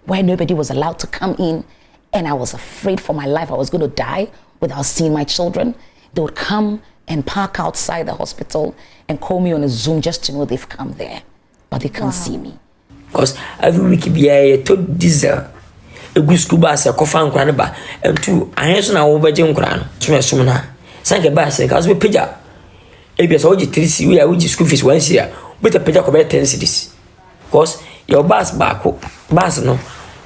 where nobody was allowed to come in, and I was afraid for my life. I was going to die without seeing my children. They would come and park outside the hospital and call me on a Zoom just to know they've come there, but they can't see me. Because every week be a to diesel a good school bus a coffin granaba and two I answer now over Jim Gran to my summoner. Sank a bus because we pay up. Maybe as all you three see we are with school fees once year with a pay up about 10 cities. Because your bus back bus no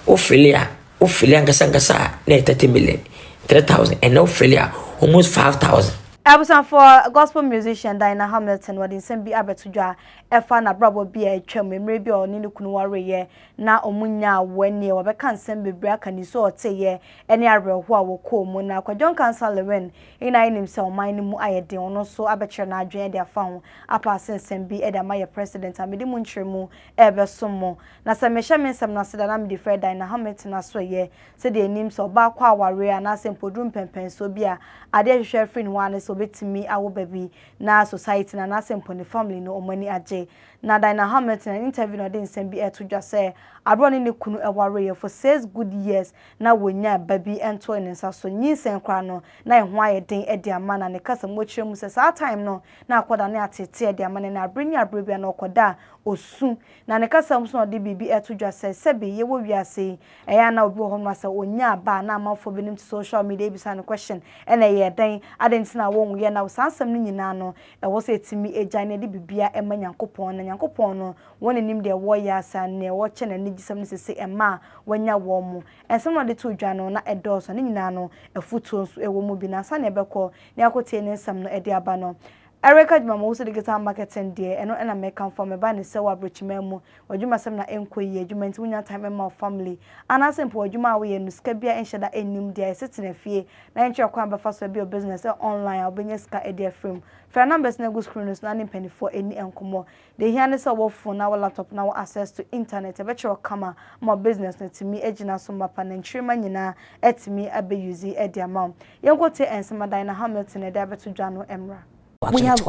Ophelia Gasankasa 30 million 3,000 and no failure almost 5,000. I was for a gospel musician Diana Hamilton what in Sembi Abetudra efa na brabo bi a twam emre or ninu kunu wareye na omunya wani wa beka nsem bebre aka ni so oteye ene areho a woko mu na kwadon tells-Lilwin ina inim se oman ni mu ayede ono so abekire na adwen de afa ho apa sensem bi e da maye president amede mu nkyeremu ebe somo na se mehye mensem na seda na me de Diana Hamilton asoye se de enim se oba kwa aware na se mpodrum pempen so bi a ade hwehwe free ni wane so betimi awo baby na society na se mponi family no omani aje na Diana Hamilton an interview no dey nsem bi eto dwa say abro ne kunu eware for 6 good years na wonya baby ento ne nsa so nyinsen kra no na ehwa yeden edi amana ne kasa mochire mu say saa time no na akoda ne atete edi amana na abrenya abrobia na okoda osu na ne kasa mu so de bibi eto dwa say sebe ye wo wiase eya na obi ho no say onya ba na amafo benim social media bisa no question ene ye den adentina wo ye na sansam ni nyina no e wo say timi eja ne de bibia ema nyankopon na nyankopon no woni nim de wo ya san ne wo che na ni gisam ne sese ema wanya wo mu ensem no de to dwa no na edoso ne nyina no efutuo nso ewo mu bi na san ne bekọ ne akotie ne nsam no ede aba no Erica Juma wo so de guitar marketing de eno na make am for me ba ne se wa brochima mu wadwuma sem na enkoyi adwuma nti wonya time ma family ana simple adwuma we no ska bia enhyeda enim de sitting afie na enche kwa ba fa so bia business online obenye ska e de frame for numbers na go screen no na penny for any enkomo de hia ne se wo phone na wo laptop na wo access to internet e be chere kama mo business na timi agina so mapa na nchirima nyina etimi abe use e de amount yenkote ensema Diana Hamilton e de abeto dwa no emra.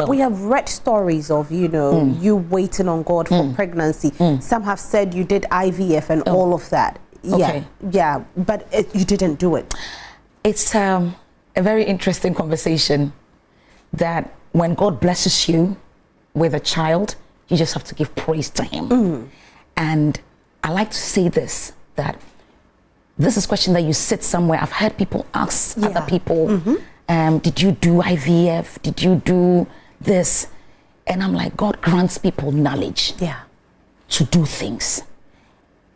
We have read stories of, you know, you waiting on God for pregnancy. Some have said you did IVF and all of that. Yeah, yeah, but you didn't do it. It's a very interesting conversation that when God blesses you with a child, you just have to give praise to Him. And I like to say this, that this is a question that you sit somewhere. I've heard people ask other people, did you do IVF? Did you do this? And I'm like, God grants people knowledge to do things.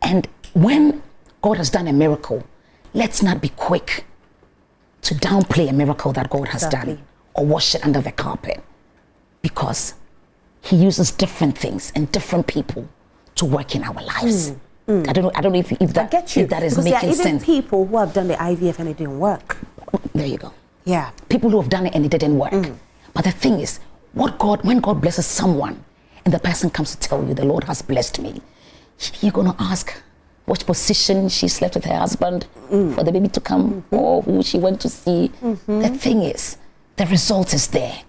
And when God has done a miracle, let's not be quick to downplay a miracle that God has done or wash it under the carpet, because He uses different things and different people to work in our lives. I don't know if that is making sense. Even people who have done the IVF and it didn't work. There you go. Yeah. People who have done it and it didn't work. But the thing is, when God blesses someone and the person comes to tell you, the Lord has blessed me, you're going to ask what position she slept with her husband for the baby to come, or who she went to see. The thing is, the result is there.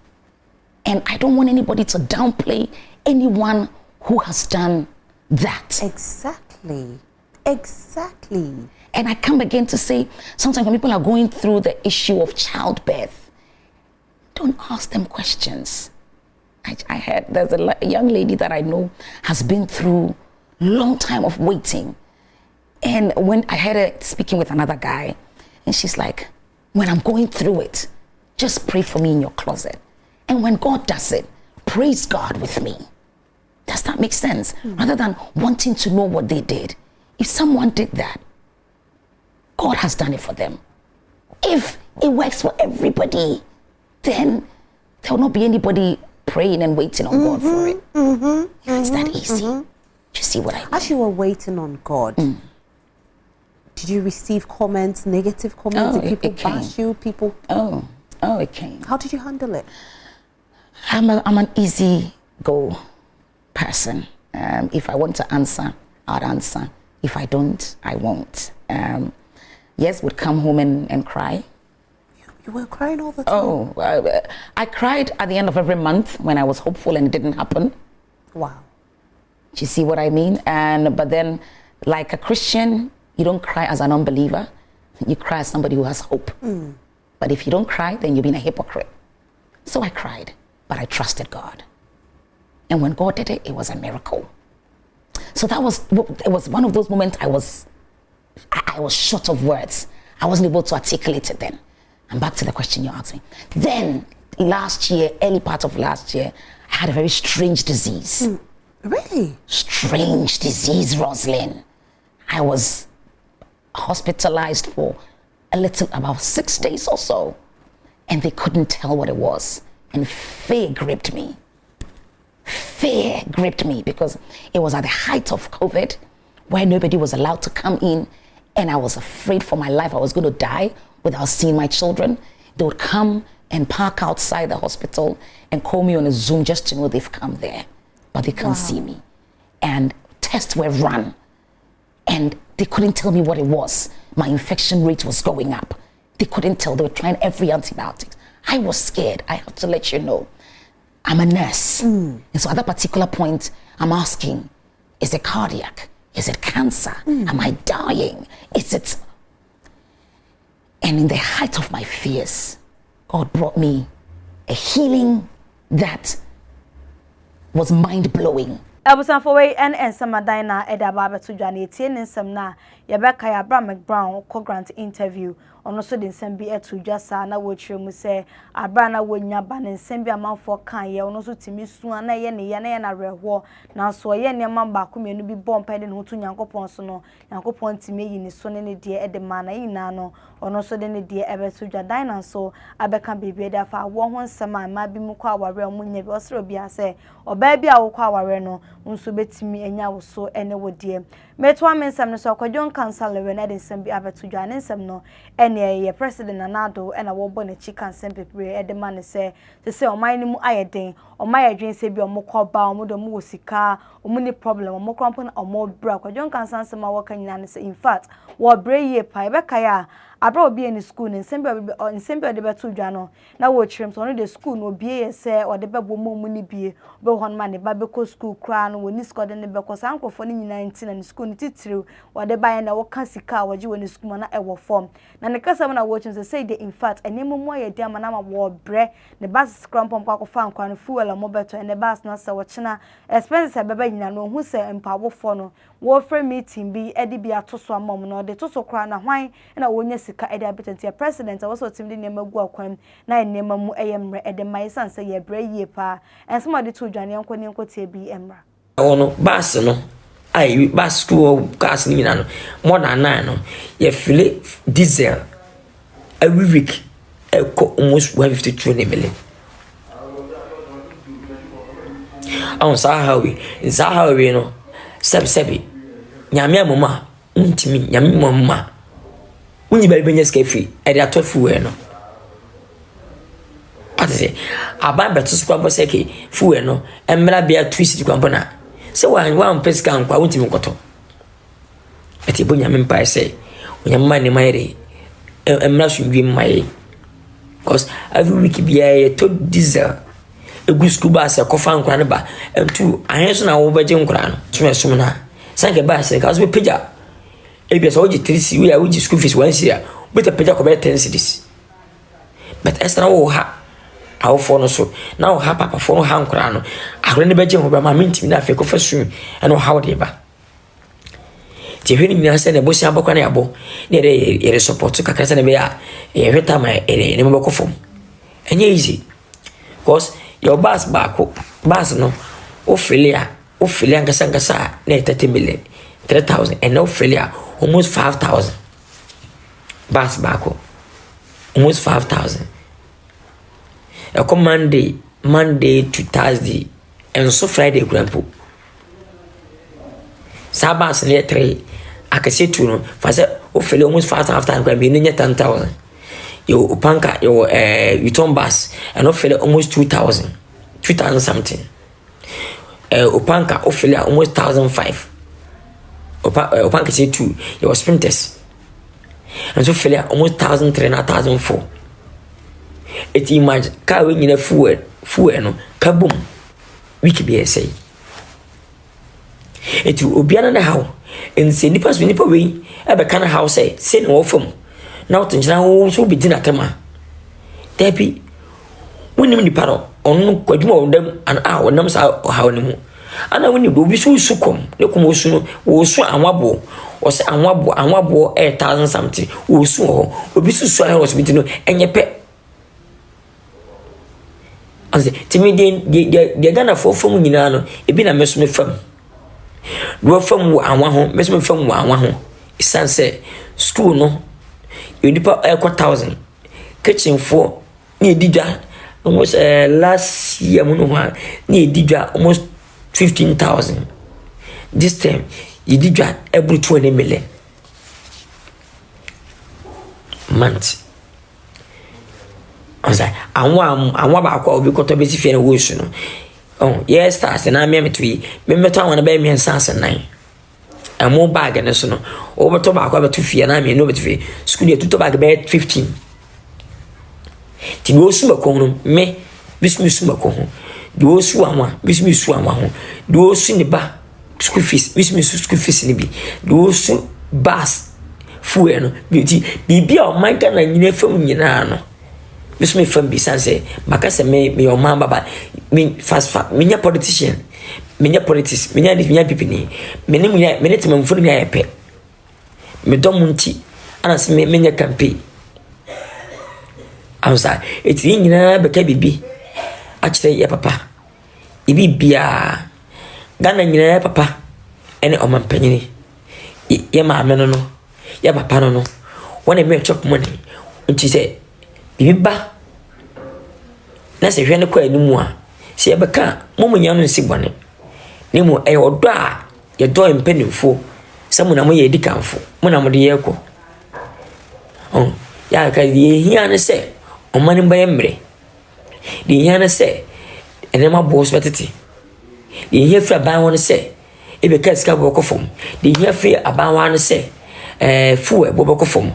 And I don't want anybody to downplay anyone who has done that. Exactly. Exactly. And I come again to say, sometimes when people are going through the issue of childbirth, don't ask them questions. I heard there's a young lady that I know has been through a long time of waiting. And when I heard her speaking with another guy, and she's like, when I'm going through it, just pray for me in your closet. And when God does it, praise God with me. Does that make sense? Rather than wanting to know what they did. If someone did that, God has done it for them. If it works for everybody, then there will not be anybody praying and waiting on God for it. If it's that easy. Do you see what I mean? As you were waiting on God, did you receive comments, negative comments? Did people bash you? People? Oh, it came. How did you handle it? I'm an easy go person. If I want to answer, I'll answer. If I don't, I won't. Yes, would come home and cry. You were crying all the time? Oh, I cried at the end of every month when I was hopeful and it didn't happen. Wow. Do you see what I mean? But then, like a Christian, you don't cry as an unbeliever. You cry as somebody who has hope. But if you don't cry, then you're being a hypocrite. So I cried, but I trusted God. And when God did it, it was a miracle. So it was one of those moments I was short of words. I wasn't able to articulate it then. And back to the question you asked me. Then last year, early part of last year, I had a very strange disease. Really? Strange disease, Rosalind. I was hospitalized for about 6 days or so. And they couldn't tell what it was. And fear gripped me. Fear gripped me because it was at the height of COVID where nobody was allowed to come in. And I was afraid for my life. I was going to die without seeing my children. They would come and park outside the hospital and call me on a Zoom just to know they've come there. But they can't see me. And tests were run. And they couldn't tell me what it was. My infection rate was going up. They couldn't tell. They were trying every antibiotic. I was scared. I have to let you know. I'm a nurse. And so at that particular point, I'm asking, is it cardiac? Is it cancer? Am I dying? Is it... And in the height of my fears, God brought me a healing that was mind-blowing. Ebusan for way and some Madina Eda Baba to Johnny Tin some na Yabeka Abraham Brown co-grant interview on also the Sembi to just na which you say Abrana Winya Ban and Sembi amount for Kanye on also Timmy Suana Yana Rewo now so yen your man back me be born pending who to Yanko Ponsono Yanko Ponti me in his son in the dear at the manor in Nano on also then the dear ever to Jadina so Abeka baby there for 1 summer might be Mukawa realm when you was Robia say or baby I will call Reno. Unso betimi enya wo so ene wo die metwa mensam no so akwadon kansala we na de nsam bi abeto dwane nsam no ene ye president Nanado ena wo bo na chi kansam pepre e de man se oman ni mu ayeden oman yadwen se bi omokoba omodo mu wosika omuni problem omokrampo na omobra akwadon kansan nsam a wo kanyina ne se in fact wo breye pa e be kaya abra obi in school nsam bi de beto dwane na wo chirem so no de school no bie se o de bebo mu ni bie be hon man ne ba be ko school kra no woni skode ne be ko sankofo ni nyina ntina ne school ni titiriw wade baye na wo ka sika waje woni school na e wo form na ne kasa na wo chin say de in fact enemu mo ye dia ma na ma wo bre ne bas scrum pom kwa ko fa nkwa no fuel mo beto ne bas na se wo china expenses beba nyina no hu se mpa wo fo no wo free meeting bi edi bi atoso amom no de toso kra na hwan na wonya sika edi abetentia president wo so tim de ne magu akwam na enema mu eyemre edi mai sanse ye bre yie pa ensema de to dwane enko ne enko tie bi emra ono bus no ai bus school cars ni na no more than 9 no ye file diesel every week almost 152 million on sahawi no sebi nyame amoma untimi nyame mama unyi bari benya skefi e dey atofu we no atese aban beto skwampo seke fuwe no emra bia twist kwampo na se wan pesika nkwa untimi nkoto eti bo nyame mpa se onyama ne mayre emra sunwi maye cause every week bia to diesel egusku ba se kofa nkwa ne ba entu ahenso na wo beje nkwa no so na sanke ba se ka so peja ebia so oji 3 we oji school fees 1 year but peja ko be 10 cedis but extra wo ha awo fo no so na wo ha papa fo no ha nkra no ahore ne beje ho ba ma mintimi na fe ko fa su eno ha wo de ba ti hwe ni nyina se ne bo si abokwa na yabo ne de ye support kakra se ne be ya ye hweta ma ne mo ko fom enye easy cause your bus no Ophelia ngasa na 30 million 3,000 and Ophelia almost 5,000 bus back almost 5,000 a come Monday to Thursday and so Friday grandpa Sabas near 3 I can say 2 no for say Ophelia almost 5,000 after grandpa near 10,000 your upanka your return bus and Ophelia almost 2,000 something upanka Ophelia almost 1,500 upanka say 2 your sprinters and so Ophelia almost 1,300 1,400 it imagine car when you fuel no kaboom we could be say it obiana na how and say nipa we ebe kana house say no fam na wotenchira wo so be dina tema debi wonim nipa no onu kwadwuma wondam an a wonam sa hawo ne mu ana woni do bi so sukom ne komo su no wo su anwabo o se anwabo 1000 something wo su ho obi su ayo hospital no enyepe anze timi de Ghana fofom nyina no ebi na meso me fam do fam wo anwa ho meso me fam wo anwa ho isanse school no unipa 1000 kitchen for ni edidwa almost last year mo no ha ni edidwa almost 15,000 this time edidwa every 20 million month anza anwa ba kwa obi koto besi fie na wo su no oh yes stars na me metwi me meto anwa na ba me nsanse nan amo bag ne so no o beto ba kwa beto fie na me no beto fie school ye tuto bag be 15 ti wo su mako no me bismi su mako ho do su anwa bismi su anwa ho do su ne ba school fees bismi su school fees ni bi do su bus fuel no bi o man ka na nyina fam nyina no bismi fam bi sanse makase me o man baba me fast me politician me politics me pipini me tema mfunu me ayepe me domunti ana se me campaign amsa eti nyina beka bibi akire ya papa ibi bia Ghana nyina ya papa ene o mampanyini ya maame no ya papa no wona me chop money nti se bibi ba na se hwene kwa animu a se yebeka momunya no nsi bone nemu e odo a ye do empanimfo se mu na mo ye dikanfo mu na mo de yeko ya ka ye hia ne se o mani ba yemre de hia ne se ene ma bo spetete de hia fra ban won se e be ka ska bo kofom de hia fra aban wan se fu e bo kofom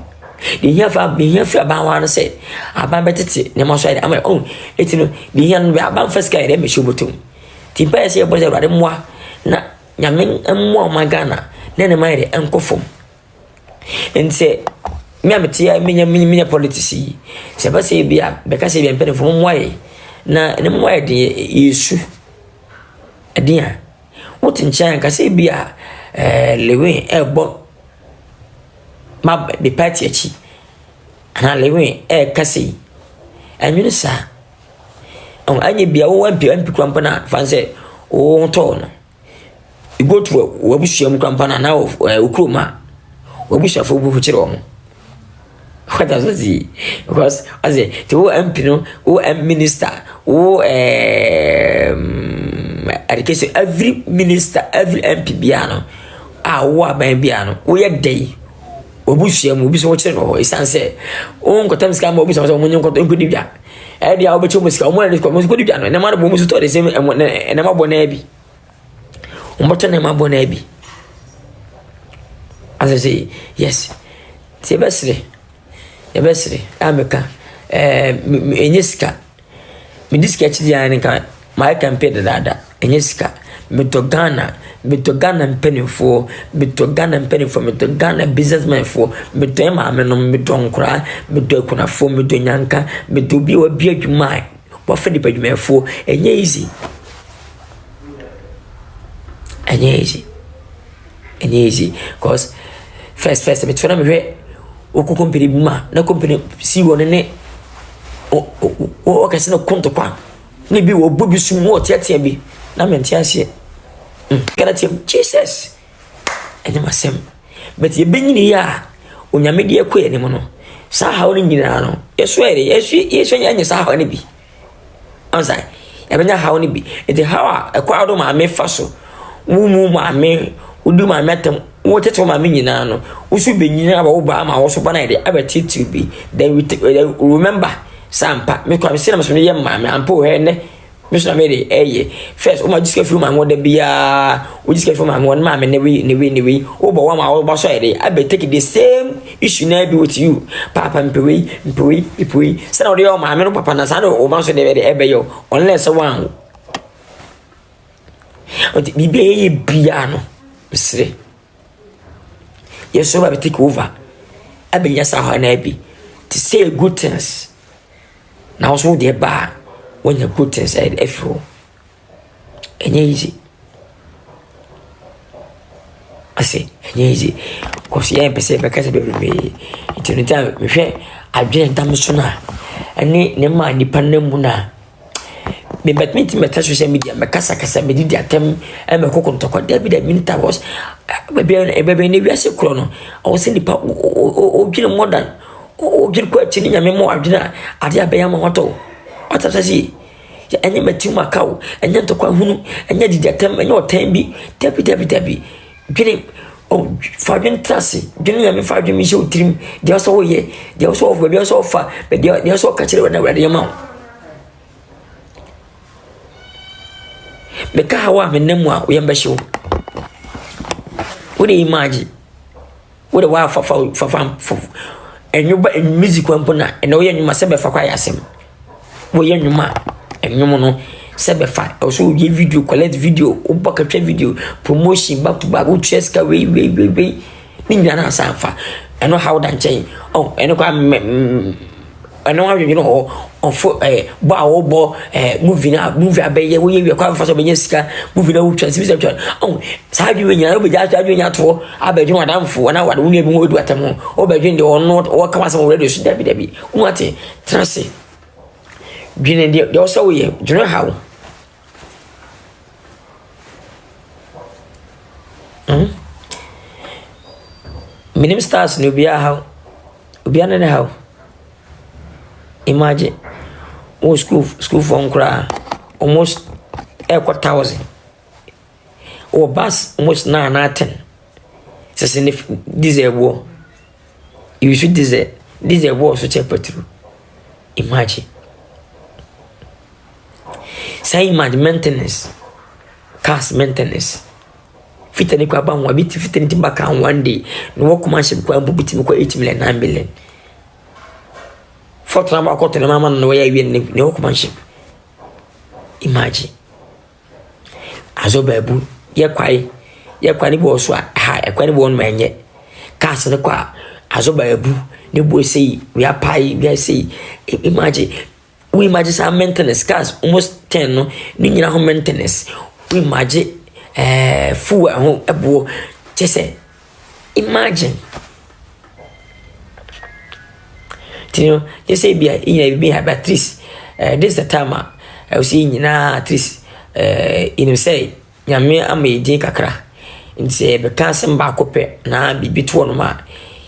de hia fra ban wan se aban betete ne ma so ide am etino de hia no aban fa ska ide me shobotum timpa ese e bo ze rade moa na nyamen ammo magana ne ma ide enkofom ense me ametia minya politics se ba se bia be ka se bia mpene fo moaye na ne moaye de yesu adia wotin chan ka se bia Lilwin ebo ma be party achi ana Lilwin ka se anwene sa anye bia wo mp kwampa na fanse o to no you go to wabusuam kwampa na na okroma wabusafo bu chire o what does it see? Because as a to MP no, minister, education, every minister, every MP biano, wa by biano, we a day. Obushia mubis watching or is answer. Uncle Tom's come over some when you got to good dia. Eddie Albert Muska, one is good piano, and a man of women to the same and I'm a bonabi. Umberton and my bonabi. As I say, yes, Sebastri. Yabesre ameka enyeska midiska chidia nka my campaign dada enyeska mitogana mpenifo mitogana businessman fo mitema ameno mitonkra mitokunafo mitonyanka mitobi obi adwuma wa fedi padwumafo enye easy cause first mitona mehwe oku company bima na company si won ne o ka se no konto kwa ne bi wo bobi sum wo tiatia bi na menti ase kana tie Jesus ene masem but ye benyini ya onyame de ekwe ne mo no sa ha woni nyina no yeso anya sa ha ne bi anza ya benya ha woni bi ete ha ekwa do ma me faso mu ma me udu ma metem wo tete ma me nyina no usu be nyina ba wo ba ma wo so bana ide abetiti bi then we remember sampa me kwa se na so ne ye ma me ampo he ne me so na me de eye first o ma jiska fru ma ngo de bia o jiska fru ma ngo ma me ne we o bo wa ma wo ba so ide abetiki the same issue na be with you papa mpoi se na o de o ma me no papa na sa no o ma so de ebe yo unless one o ti bibia ye bia no misre yes so ba take over abenya sa ho na bi to say good things now so dey ba when the good things are efro enye easy I say enye easy cause yeah pese be kase be me it no time me hwe adwen dam so na ene ne ma nipa namu na me bet me meta social media me kasa me di atem e me kokontoko da bi da minta was bebe ne wiase kro no o se nipa o dwene modern o dwene ko achi ni nyame mo adwene ade abeya mo hoto otasasi ya enye metim akaw enye ntokwa hunu enye di atem enye otan bi tabi dwene o fadwen trase dwene nyame fadwen mi she otrim de so wo ye de so wo be so fa de so ka kire na wade yama beka hawa menemu a uyamba shiwo wode imagine wode wa fa enyuba music wampona ene wo yenyuma sebe fa kwa yasem wo yenyuma enyumo no sebe fa so ye video collect video ubaka twa video promotion back to back ucheska we ni nyana sanfa eno how dan chen oh eno kwa eno ha you know of bo movie abeye wo ye kwa fa so benye sika movie na wo twa sibisa twa oh sa bi we nyana obeja adwe nya to abedwe wadamfo na wade wo ne bi wo du atam obedwe de ono wo ka wasa wo radio so dabi wo ate trase dwene de wo so ye dwene how minim stars no bia how obia na how imagine o school for nkra almost 1,000 o bus almost 910 so diesel war you should diesel war so check petrol imagine say maintenance cars maintenance fitani kwa ba nwa biti fitani timbaka one day no wo commercial kwa mbiti kwa 8 million 9 million for trama ko tele mama no ya wi ne wo commercial imagine azobabu ye kwai ni bo so ha e kwai ni bo no manye cars ne kwa azobabu ne bo sei we apai we sei imagine we imagine some maintenance cars almost 10 no ni nyina ho maintenance we imagine full ho ebo chese imagine tino you say bia ina bi have at least this the time I see nyina at least in say nyame amaje kakra nti be kanse mba kope na bibi to no ma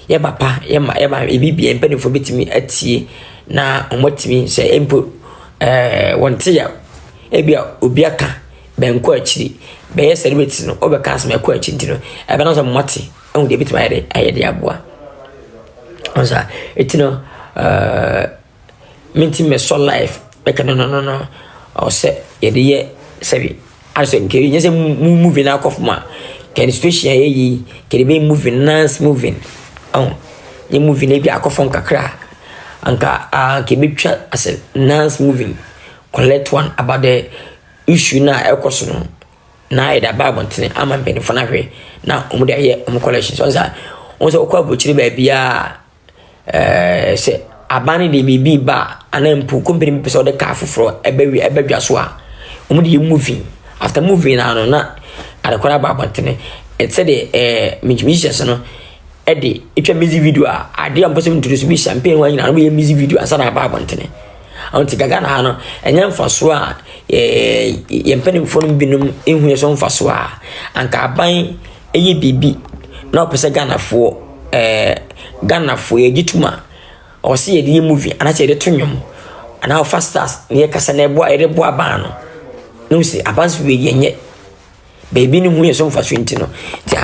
ye papa ye ma bibi empani fo betimi atie na omotimi say empo wonte ya ebia obiaka benko akiri be ye celebrity no obe kanse me ko akiri ntino ebe na so moti ehun de betimi ayede aboa onza etino minti me so life make no o se ye sebi also nke nyese movie na akofuma can situation yi can be moving nice moving ye movie na bi akofon kakra anka ke be twa as nice moving collect one about the issue na ekoso no na ida bible ntene ama mpeni fona hwe na omude ye collection so onza okwa bochiri ba bia se abani de bibi ba anampu company be so de ka foforo ebedwa so a omude ye moving after moving na adekwara ba bantene it said musicians no edi itwa music video a ade am person introduce me champagne wa nyina no be music video asana ba bantene anti gaga na no enya mfaso a ye mpani phone binum ehu ye so mfaso a anka aban eye bibi na opese ganafo ye gituma o se ye di movie anache de tonwom ana fast stars ne kasa na ebo ere bo aban no no se abanso we yenye baby ni hu ye so mfaso ntino ti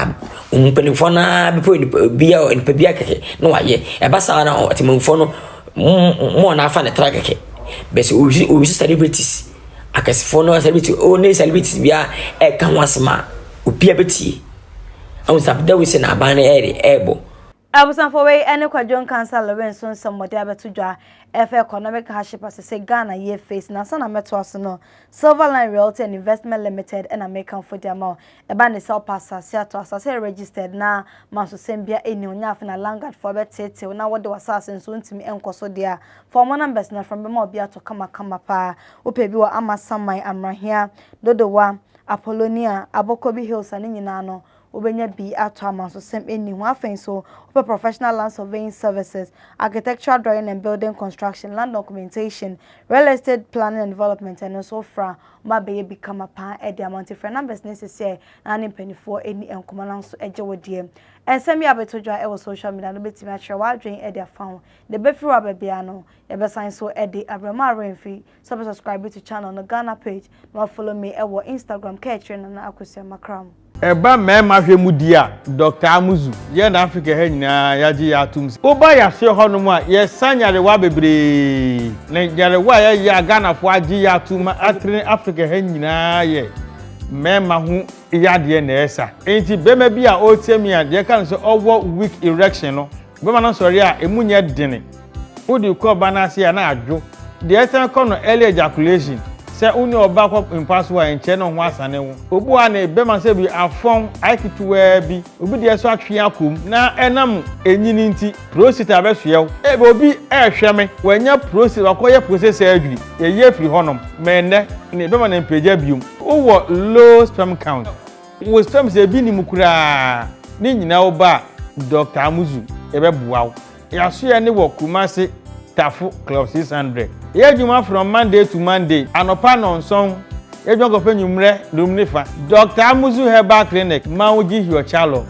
umpelefo na bia keke no waye e basa na otimfo no mo na afa ne trageke bese o celebrities akasifo no celebrity o ne celebrities bia ka ho asema opia beti awon sabda we se na ban na ere ebo Abusan for way any kwadjon cancer Lilwin so somebody abeto dwa efe economic hardship as say Ghana ye face na sana meto aso no Silverline Realty and Investment Limited and American for their amount eba ne sell pass ato asase registered na manso sembia eni onya afina langard for betete na wode wasase nso ntimi enkoso dia for more numbers na from bema obia to kama pa opebi wa amasaman amrahia dodowa Apollonia Abokobi Hills ani nyina no Ubenya bi ato amanso sem eni ho afen so ope professional land surveying services, architectural drawing and building construction, land documentation, real estate planning and development and also fra ma be become a pa e the amount of numbers necessary na ni penifo eni enkomana so eje wodie ensemi abetodwa e wo social media no betimi atwe wadwen e the found the befiru ababia no e be sign so e the abrama renfi subscribe to channel no Ghana page no follow me e wo Instagram catch na akosia makram Eba mema hwemu dia Dr. Amuzu ye na Africa ha nyina yaji ya atum oba ya hye honom a ye sanyare wa bebre na yare wa ya Ghana fo aji ya atum atre Africa ha nyina ye mema hu yade na esa enti bema bi a otemi a ye kan so owo weak erection no bema no sori a emunye dene odi ko banase ya na adwo de esa kono early ejaculation se uni oba kwa impasswa enche no ho asane wo obu a na be man se bi afon aikituwa bi obi de so atwe akom na enam enyini nti prostate abesoye ebe obi ehweme wanya prostate wakoye process adwiri eye firi honom menne ne be man empeja biom wo low sperm count wo sperm se bi ni mukura ni nyina oba Dr. Amuzu ebe buawo yaso ye ne wo Kumasi Tafu Club 600. Yejuma from Monday to Monday. Anopa nonson. Yejuma ko fe nyumre lumnifa. Dr. Amuzu Herbal Clinic. Mauji Hiochalo.